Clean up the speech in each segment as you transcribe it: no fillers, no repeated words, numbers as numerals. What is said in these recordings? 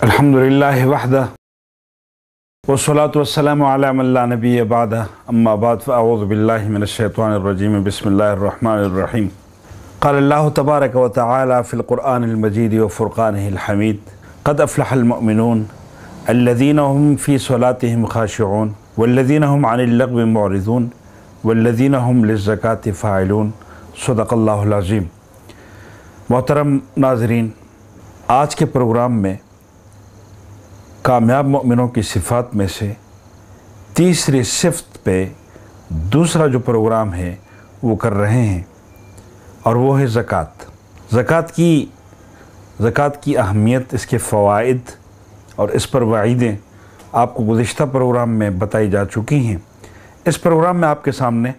अल्हम्दुलिल्लाहि वहदह वस्सलातु वस्सलामु अला मन ला नबिय्य बअदह अम्मा बाद फ़अऊज़ु बिल्लाहि मिनश शैतानिर रजीम बिस्मिल्लाहिर रहमानिर रहीम क़ाल अल्लाहु तबारक व तआला फ़िल क़ुरआनिल मजीद व फ़ुरक़ानिहिल हमीद क़द अफ़लहल मुअमिनून अल्लज़ीना हुम फ़ी स्वलातिहिम ख़ाशिऊन वल्लज़ीना हुम अनिल लग़्वी मुअरिज़ून वल्लज़ीना हुम लिज़्ज़काति फ़ाइलून सदक़ल्लाहुल अज़ीम। मोहतरम नाज़रीन, आज के प्रोग्राम में कामयाब मोमिनों की सिफ़ात में से तीसरी सिफ़त पे दूसरा जो प्रोग्राम है वो कर रहे हैं और वो है ज़कात। ज़कात की अहमियत, इसके फ़वाइद और इस पर वईदें आपको गुज़िश्ता प्रोग्राम में बताई जा चुकी हैं। इस प्रोग्राम में आपके सामने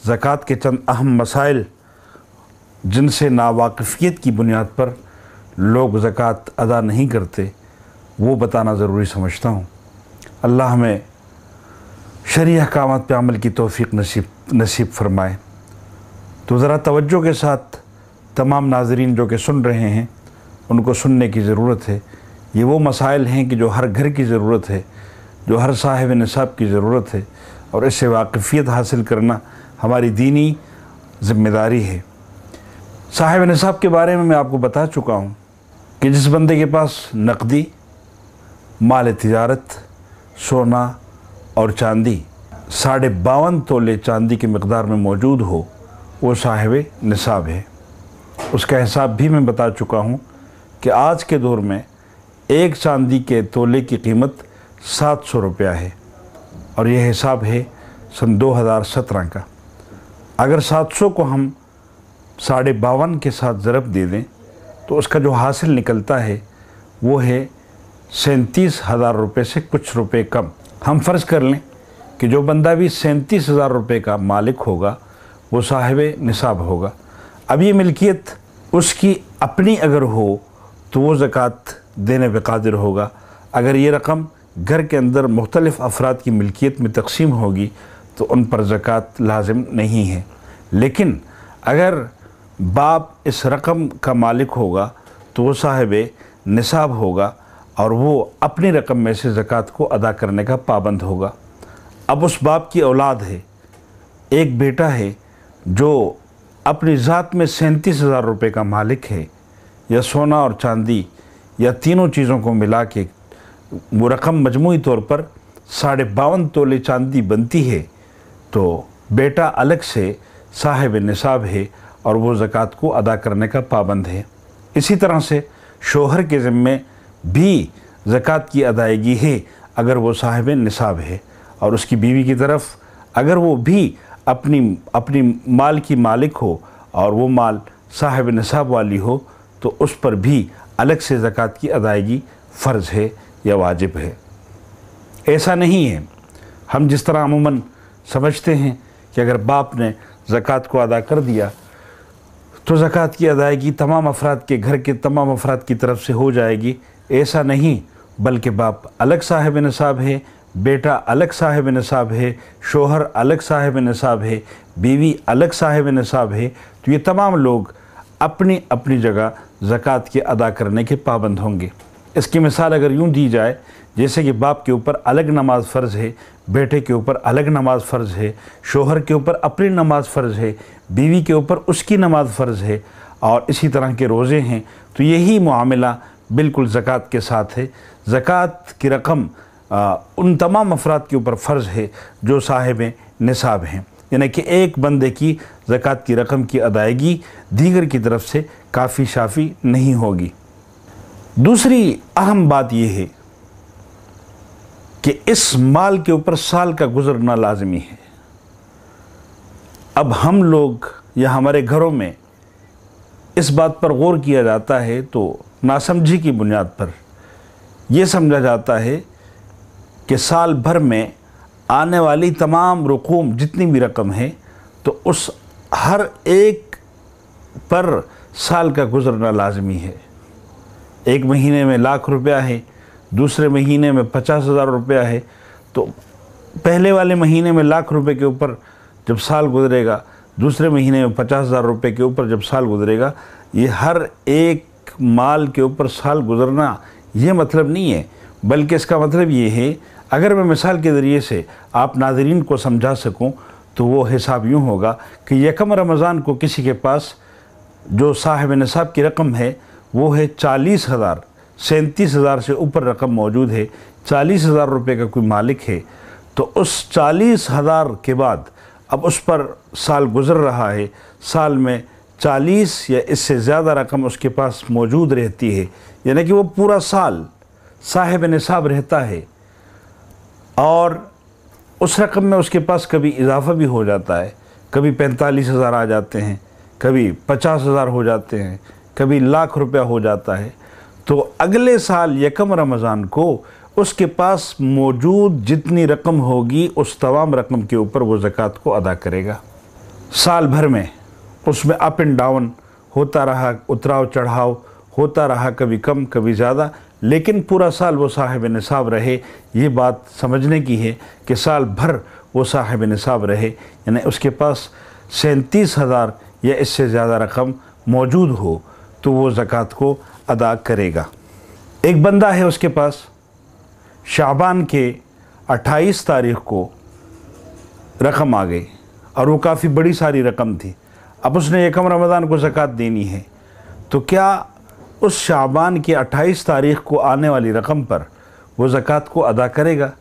ज़कात के चंद अहम मसाइल जिनसे नावाकिफ़ियत की बुनियाद पर लोग ज़कात अदा नहीं करते वो बताना ज़रूरी समझता हूँ। अल्लाह हमें शरई अहकामात पे अमल की तौफ़ीक़ नसीब फ़रमाए। तो ज़रा तवज्जो के साथ तमाम नाज़रीन जो कि सुन रहे हैं उनको सुनने की ज़रूरत है। ये वो मसाइल हैं कि जो हर घर की ज़रूरत है, जो हर साहिब निसाब की ज़रूरत है और इससे वाक़िफ़ियत हासिल करना हमारी दीनी ज़िम्मेदारी है। साहिब निसाब के बारे में मैं आपको बता चुका हूँ कि जिस बंदे के पास नक़दी, माल तिजारत, सोना और चांदी 52.5 तोले चांदी की मकदार में मौजूद हो वो साहिब निसाब है। उसका हिसाब भी मैं बता चुका हूँ कि आज के दौर में एक चांदी के तोले की कीमत 700 रुपया है और यह हिसाब है सन 2017 का। अगर 700 को हम 52.5 के साथ ज़रब दे दें तो उसका जो हासिल निकलता है वो है 37,000 रुपये से कुछ रुपए कम। हम फ़र्ज़ कर लें कि जो बंदा भी 37,000 रुपये का मालिक होगा वो साहिब निसाब होगा। अब ये मिल्कियत उसकी अपनी अगर हो तो वो ज़कात देने पे कादिर होगा। अगर ये रकम घर के अंदर मुख्तलिफ़ अफराद की मिल्कियत में तकसीम होगी तो उन पर ज़कात लाजिम नहीं है। लेकिन अगर बाप इस रकम का मालिक होगा तो वो साहिब निसाब होगा और वो अपनी रकम में से ज़कात को अदा करने का पाबंद होगा। अब उस बाप की औलाद है, एक बेटा है जो अपनी ज़ात में 37,000 रुपये का मालिक है, या सोना और चांदी या तीनों चीज़ों को मिला के वो रकम मजमूई तौर पर 52.5 तोले चांदी बनती है, तो बेटा अलग से साहिब निसाब है और वो ज़कात को अदा करने का पाबंद है। इसी तरह से शोहर के ज़िम्मे भी ज़कात की अदायगी है अगर वो साहिब निसाब है, और उसकी बीवी की तरफ अगर वो भी अपनी माल की मालिक हो और वो माल साहिब निसाब वाली हो तो उस पर भी अलग से ज़कात की अदायगी फ़र्ज़ है या वाजिब है। ऐसा नहीं है हम जिस तरह अमूमन समझते हैं कि अगर बाप ने ज़कात को अदा कर दिया तो ज़कात की अदायगी तमाम अफराद के घर के तमाम अफराद की तरफ से हो जाएगी। ऐसा नहीं, बल्कि बाप अलग साहिब निसाब है, बेटा अलग साहिब निसाब है, शोहर अलग साहिब निसाब है, बीवी अलग साहिब निसाब है। तो ये तमाम लोग अपनी अपनी जगह ज़कात के अदा करने के पाबंद होंगे। इसकी मिसाल अगर यूँ दी जाए जैसे कि बाप के ऊपर अलग नमाज फ़र्ज़ है, बेटे के ऊपर अलग नमाज फ़र्ज़ है, शोहर के ऊपर अपनी नमाज फ़र्ज़ है, बीवी के ऊपर उसकी नमाज फ़र्ज़ है और इसी तरह के रोज़े हैं, तो यही मामला बिल्कुल ज़कात के साथ है। ज़कात की रकम उन तमाम अफराद के ऊपर फ़र्ज़ है जो साहिब निसाब हैं, यानी कि एक बंदे की ज़कात की रकम की अदायगी दीगर की तरफ से काफ़ी शाफ़ी नहीं होगी। दूसरी अहम बात यह है कि इस माल के ऊपर साल का गुज़रना लाज़मी है। अब हम लोग या हमारे घरों में इस बात पर गौर किया जाता है तो नासमझी की बुनियाद पर यह समझा जाता है कि साल भर में आने वाली तमाम रकूम जितनी भी रकम है तो उस हर एक पर साल का गुज़रना लाज़मी है। एक महीने में लाख रुपया है, दूसरे महीने में 50,000 रुपया है, तो पहले वाले महीने में लाख रुपए के ऊपर जब साल गुज़रेगा, दूसरे महीने में 50,000 रुपये के ऊपर जब साल गुज़रेगा, ये हर एक माल के ऊपर साल गुज़रना ये मतलब नहीं है, बल्कि इसका मतलब ये है, अगर मैं मिसाल के ज़रिए से आप नाज़रीन को समझा सकूं, तो वो हिसाब यूँ होगा कि यकम रमज़ान को किसी के पास जो साहिब निसाब की रकम है वो है 40,000, 37,000 से ऊपर रकम मौजूद है, 40,000 रुपये का कोई मालिक है, तो उस 40,000 के बाद अब उस पर साल गुज़र रहा है, साल में 40 या इससे ज़्यादा रकम उसके पास मौजूद रहती है, यानी कि वो पूरा साल साहिब निसाब रहता है, और उस रकम में उसके पास कभी इजाफ़ा भी हो जाता है, कभी 45,000 आ जाते हैं, कभी 50,000 हो जाते हैं, कभी लाख रुपया हो जाता है, तो अगले साल यकम रमज़ान को उसके पास मौजूद जितनी रकम होगी उस तमाम रकम के ऊपर वो ज़कात को अदा करेगा। साल भर में उसमें अप एंड डाउन होता रहा, उतराव चढ़ाव होता रहा, कभी कम कभी ज़्यादा, लेकिन पूरा साल वो साहिब निसाब रहे। ये बात समझने की है कि साल भर वो साहिब निसाब रहे, यानी उसके पास 37,000 या इससे ज़्यादा रकम मौजूद हो तो वो ज़कात को अदा करेगा। एक बंदा है, उसके पास शाबान के 28 तारीख़ को रकम आ गई और वो काफ़ी बड़ी सारी रकम थी। अब उसने यकम रमज़ान को ज़कात देनी है, तो क्या उस शाबान की 28 तारीख़ को आने वाली रकम पर वो ज़कात को अदा करेगा?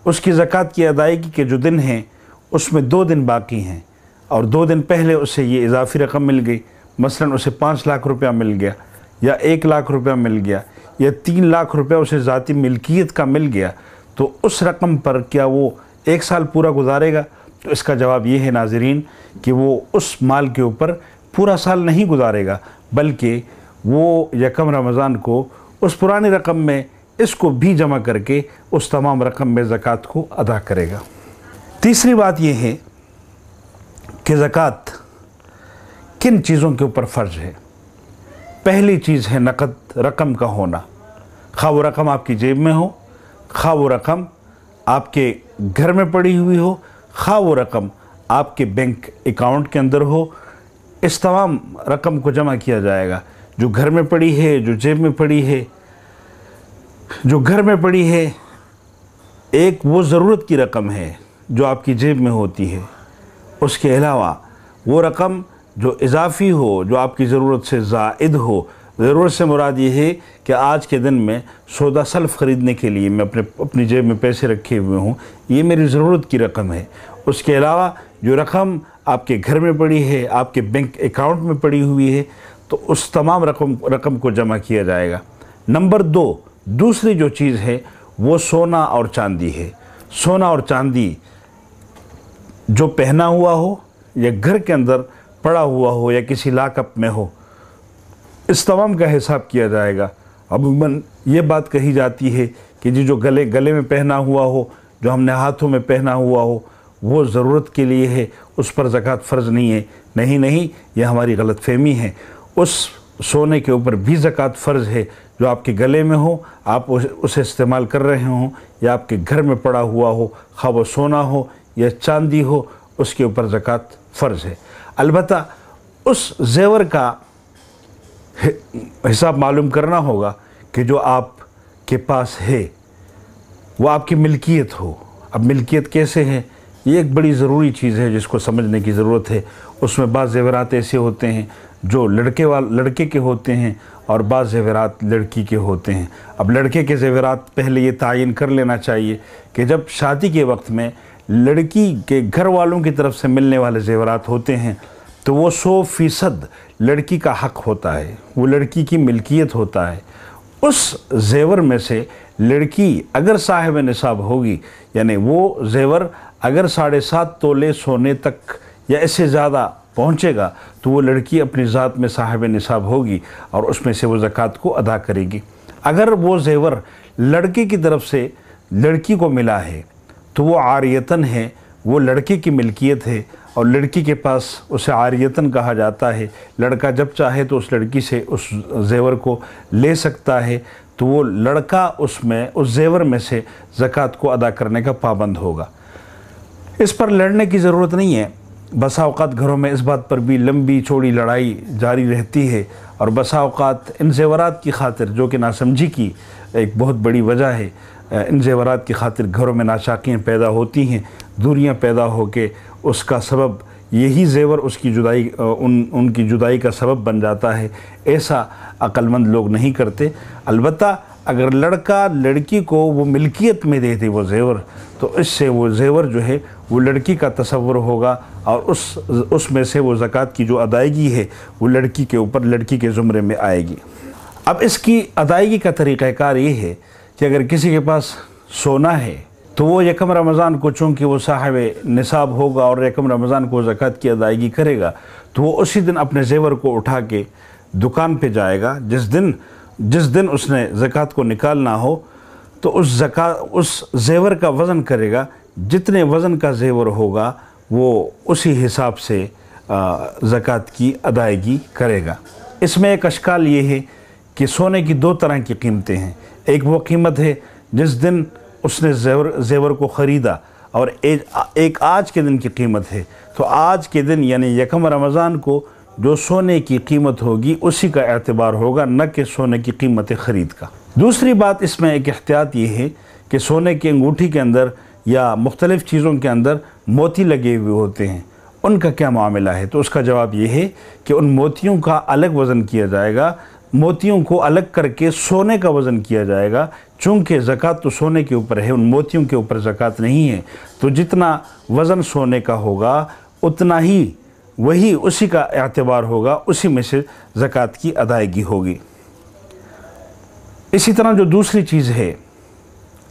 उसकी ज़कात की अदायगी के जो दिन हैं उसमें 2 दिन बाकी हैं, और 2 दिन पहले उसे ये इजाफ़ी रकम मिल गई, मसलन उसे 5 लाख रुपया मिल गया, या 1 लाख रुपया मिल गया, या 3 लाख रुपया उसे ज़ाती मिल्कियत का मिल गया, तो उस रकम पर क्या वो 1 साल पूरा गुजारेगा? तो इसका जवाब ये है नाज़रीन कि वो उस माल के ऊपर पूरा साल नहीं गुजारेगा, बल्कि वो यकम रमज़ान को उस पुरानी रकम में इसको भी जमा करके उस तमाम रकम में ज़कात को अदा करेगा। तीसरी बात यह है कि ज़कात किन चीज़ों के ऊपर फ़र्ज़ है। पहली चीज़ है नक़द रकम का होना, खा वो रकम आपकी जेब में हो, खा वो रकम आपके घर में पड़ी हुई हो, खा वो रकम आपके बैंक अकाउंट के अंदर हो, इस तमाम रकम को जमा किया जाएगा। जो घर में पड़ी है, जो जेब में पड़ी है, जो घर में पड़ी है, एक वो ज़रूरत की रकम है जो आपकी जेब में होती है, उसके अलावा वो रकम जो इजाफ़ी हो, जो आपकी ज़रूरत से ज़ायद हो। ज़रूरत से मुराद ये है कि आज के दिन में सौदा सल्फ़ ख़रीदने के लिए मैं अपनी जेब में पैसे रखे हुए हूँ, ये मेरी ज़रूरत की रकम है। उसके अलावा जो रकम आपके घर में पड़ी है, आपके बैंक अकाउंट में पड़ी हुई है, तो उस तमाम रकम को जमा किया जाएगा। नंबर 2, दूसरी जो चीज़ है वो सोना और चांदी है। सोना और चांदी जो पहना हुआ हो या घर के अंदर पड़ा हुआ हो या किसी लाकअप में हो, इस तमाम का हिसाब किया जाएगा। अमूमन ये बात कही जाती है कि जी जो गले में पहना हुआ हो, जो हमने हाथों में पहना हुआ हो, वो ज़रूरत के लिए है, उस पर ज़कात फ़र्ज़ नहीं है। नहीं, यह हमारी गलतफ़हमी है। उस सोने के ऊपर भी ज़कात फ़र्ज़ है जो आपके गले में हो, आप उसे इस्तेमाल कर रहे हों, या आपके घर में पड़ा हुआ हो, खा वो सोना हो या चांदी हो, उसके ऊपर ज़कात फ़र्ज़ है। अलबत्ता उस ज़ेवर का हिसाब मालूम करना होगा कि जो आपके पास है वो आपकी मिल्कियत हो। अब मिल्कियत कैसे है, ये एक बड़ी ज़रूरी चीज़ है जिसको समझने की ज़रूरत है। उसमें बाज़ ज़ेवरात ऐसे होते हैं जो लड़के के होते हैं और बाज़ ज़ेवरात लड़की के होते हैं। अब लड़के के ज़ेवरात पहले ये तायन कर लेना चाहिए कि जब शादी के वक्त में लड़की के घर वालों की तरफ से मिलने वाले ज़ेवरात होते हैं तो वो 100% लड़की का हक़ होता है, वो लड़की की मिल्कियत होता है। उस ज़ेवर में से लड़की अगर साहिब निसाब होगी, यानी वो ज़ेवर अगर 7.5 तोले सोने तक या इससे ज़्यादा पहुँचेगा, तो वो लड़की अपनी ज़ात में साहिब निसाब होगी और उसमें से वो ज़कात को अदा करेगी। अगर वो ज़ेवर लड़के की तरफ से लड़की को मिला है तो वो आरियतन है, वो लड़के की मिल्कियत है और लड़की के पास उसे आरियतन कहा जाता है। लड़का जब चाहे तो उस लड़की से उस ज़ेवर को ले सकता है, तो वो लड़का उसमें उस ज़ेवर में से ज़कात को अदा करने का पाबंद होगा। इस पर लड़ने की ज़रूरत नहीं है। बसा औक़ात घरों में इस बात पर भी लंबी चौड़ी लड़ाई जारी रहती है और बसा औक़ात इन ज़ेवरात की खातिर जो कि नासमझी की ایک بہت بڑی وجہ ہے۔ ان زیورات کی خاطر گھروں میں ناشاکیاں پیدا ہوتی ہیں، دوریاں پیدا ہو کے اس کا سبب یہی زیور اس کی جدائی ان کی جدائی کا سبب بن جاتا ہے۔ ایسا عقل مند لوگ نہیں کرتے۔ البتہ اگر لڑکا لڑکی کو وہ ملکیت میں دے دے وہ زیور، تو اس سے وہ زیور جو ہے وہ لڑکی کا تصور ہوگا، اور اس میں سے وہ زکوٰۃ کی جو ادائیگی ہے وہ لڑکی کے اوپر، لڑکی کے زمرے میں آئے گی۔ اب اس کی ادائیگی کا طریقہ کار یہ ہے کہ اگر کسی کے پاس سونا ہے تو وہ یکم رمضان کو چونکہ وہ صاحب نصاب ہوگا اور یکم رمضان کو زکوٰۃ کی ادائیگی کرے گا، تو وہ اسی دن اپنے زیور کو اٹھا کے دکان پہ جائے گا۔ جس دن اس نے زکوٰۃ کو نکالنا ہو تو اس زیور کا وزن کرے گا، جتنے وزن کا زیور ہوگا وہ اسی حساب سے زکوٰۃ کی ادائیگی کرے گا۔ اس میں ایک اشکال یہ ہے کہ سونے کی دو طرح کی قیمتیں ہیں۔ ایک وہ قیمت ہے جس دن اس نے زیور کو خریدا، اور ایک آج کے دن کی قیمت ہے۔ تو آج کے دن یعنی یکم رمضان کو جو سونے کی قیمت ہوگی اسی کا اعتبار ہوگا، نہ کہ سونے کی قیمت خرید کا۔ دوسری بات اس میں ایک احتیاط یہ ہے کہ سونے کی انگوٹھی کے اندر یا مختلف چیزوں کے اندر موتی لگے ہوئے ہوتے ہیں، ان کا کیا معاملہ ہے؟ تو اس کا جواب یہ ہے کہ ان موتیوں کا الگ وزن کیا جائے گا، موتیوں کو الگ کر کے سونے کا وزن کیا جائے گا، چونکہ زکوٰۃ تو سونے کے اوپر ہے، ان موتیوں کے اوپر زکوٰۃ نہیں ہے۔ تو جتنا وزن سونے کا ہوگا اتنا ہی اسی کا اعتبار ہوگا، اسی میں سے زکوٰۃ کی ادائیگی ہوگی۔ اسی طرح جو دوسری چیز ہے،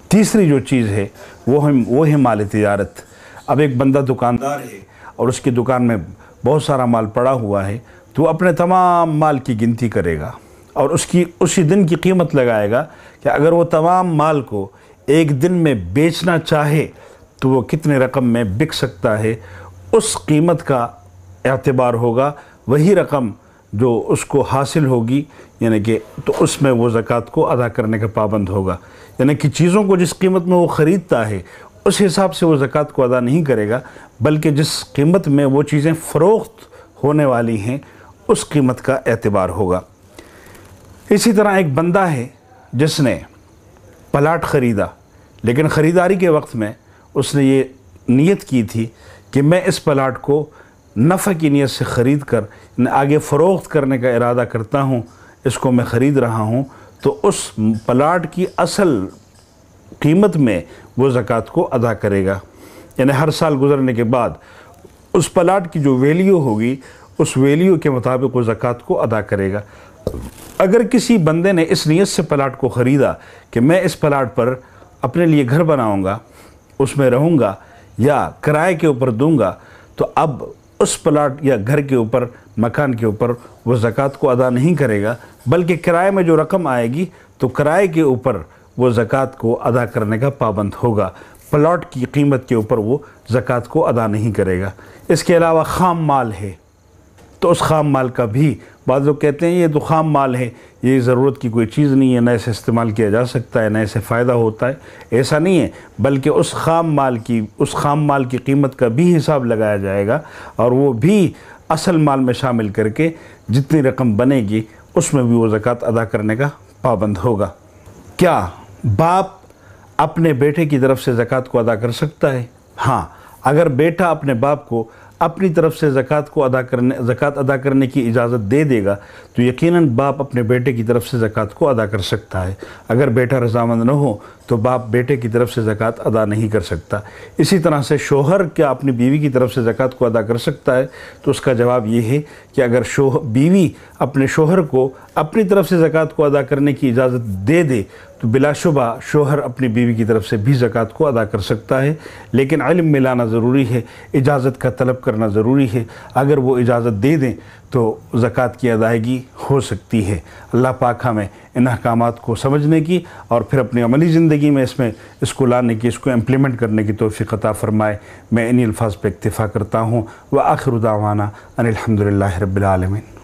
تیسری جو چیز ہے وہ ہے مال تجارت۔ اب ایک بندہ دکاندار ہے اور اس کی دکان میں بہت سارا مال پڑا ہوا ہے، تو وہ اپنے تمام مال کی گنتی کرے گا اور اسی دن کی قیمت لگائے گا کہ اگر وہ تمام مال کو ایک دن میں بیچنا چاہے تو وہ کتنے رقم میں بک سکتا ہے، اس قیمت کا اعتبار ہوگا، وہی رقم جو اس کو حاصل ہوگی، یعنی کہ تو اس میں وہ زکوٰۃ کو ادا کرنے کا پابند ہوگا۔ یعنی کہ چیزوں کو جس قیمت میں وہ خریدتا ہے اس حساب سے وہ زکوٰۃ کو ادا نہیں کرے گا، بلکہ جس قیمت میں وہ چیزیں فروخت ہونے والی ہیں اس قیمت کا اعتبار ہوگا۔ اسی طرح ایک بندہ ہے جس نے پلاٹ خریدا، لیکن خریداری کے وقت میں اس نے یہ نیت کی تھی کہ میں اس پلاٹ کو نفع کی نیت سے خرید کر آگے فروخت کرنے کا ارادہ کرتا ہوں، اس کو میں خرید رہا ہوں، تو اس پلاٹ کی اصل قیمت میں وہ زکوٰۃ کو ادا کرے گا۔ یعنی ہر سال گزرنے کے بعد اس پلاٹ کی جو ویلیو ہوگی اس ویلیو کے مطابق وہ زکوٰۃ کو ادا کرے گا۔ اگر کسی بندے نے اس نیت سے پلاٹ کو خریدا کہ میں اس پلاٹ پر اپنے لیے گھر بناؤں گا، اس میں رہوں گا یا کرائے کے اوپر دوں گا، تو اب اس پلاٹ یا گھر کے اوپر، مکان کے اوپر وہ زکوٰۃ کو ادا نہیں کرے گا، بلکہ کرائے میں جو رقم آئے گی تو کرائے کے اوپر وہ زکوٰۃ کو ادا کرنے کا پابند ہوگا، پلاٹ کی قیمت کے اوپر وہ زکوٰۃ کو ادا نہیں کرے گا۔ اس کے علاوہ خام مال ہے تو اس خام مال کا بھی بعض لوگ کہتے ہیں یہ تو خام مال ہے، یہ ضرورت کی کوئی چیز نہیں ہے، نہ اسے استعمال کیا جا سکتا ہے، نہ اسے فائدہ ہوتا ہے، ایسا نہیں ہے، بلکہ اس خام مال کی قیمت کا بھی حساب لگایا جائے گا، اور وہ بھی اصل مال میں شامل کر کے جتنی رقم بنے گی اس میں بھی وہ زکوٰۃ ادا کرنے کا پابند ہوگا۔ کیا باپ اپنے بیٹے کی طرف سے زکوٰۃ کو ادا کر سکتا ہے؟ ہاں، اگر بیٹا اپنے باپ کو اپنی طرف سے زکوٰۃ ادا کرنے کی اجازت دے دے گا تو یقیناً باپ اپنے بیٹے کی طرف سے زکوٰۃ کو ادا کر سکتا ہے۔ اگر بیٹا رضامند نہ ہو تو باپ بیٹے کی طرف سے زکوٰۃ ادا نہیں کر سکتا۔ اسی طرح سے شوہر کیا اپنی بیوی کی طرف سے زکوٰۃ کو ادا کر سکتا ہے؟ تو اس کا جواب یہ ہے کہ اگر بیوی اپنے شوہر کو اپنی طرف سے زکوٰۃ کو ادا کرنے کی اجازت دے دے تو بلا شبہ شوہر اپنی بیوی کی طرف سے بھی زکوٰۃ کو ادا کر سکتا ہے، لیکن علم میں لانا ضروری ہے، اجازت کا طلب کرنا ضروری ہے۔ اگر وہ اجازت دے دیں تو زکوٰۃ کی ادائیگی ہو سکتی ہے۔ اللہ پاک ہمیں ان احکامات کو سمجھنے کی اور پھر اپنی عملی زندگی میں اس کو لانے کی، اس کو امپلیمنٹ کرنے کی توفیق عطا فرمائے۔ میں انہی الفاظ پہ اکتفا کرتا ہوں۔ وآخر دعوانا ان الحمد للہ رب العالمین۔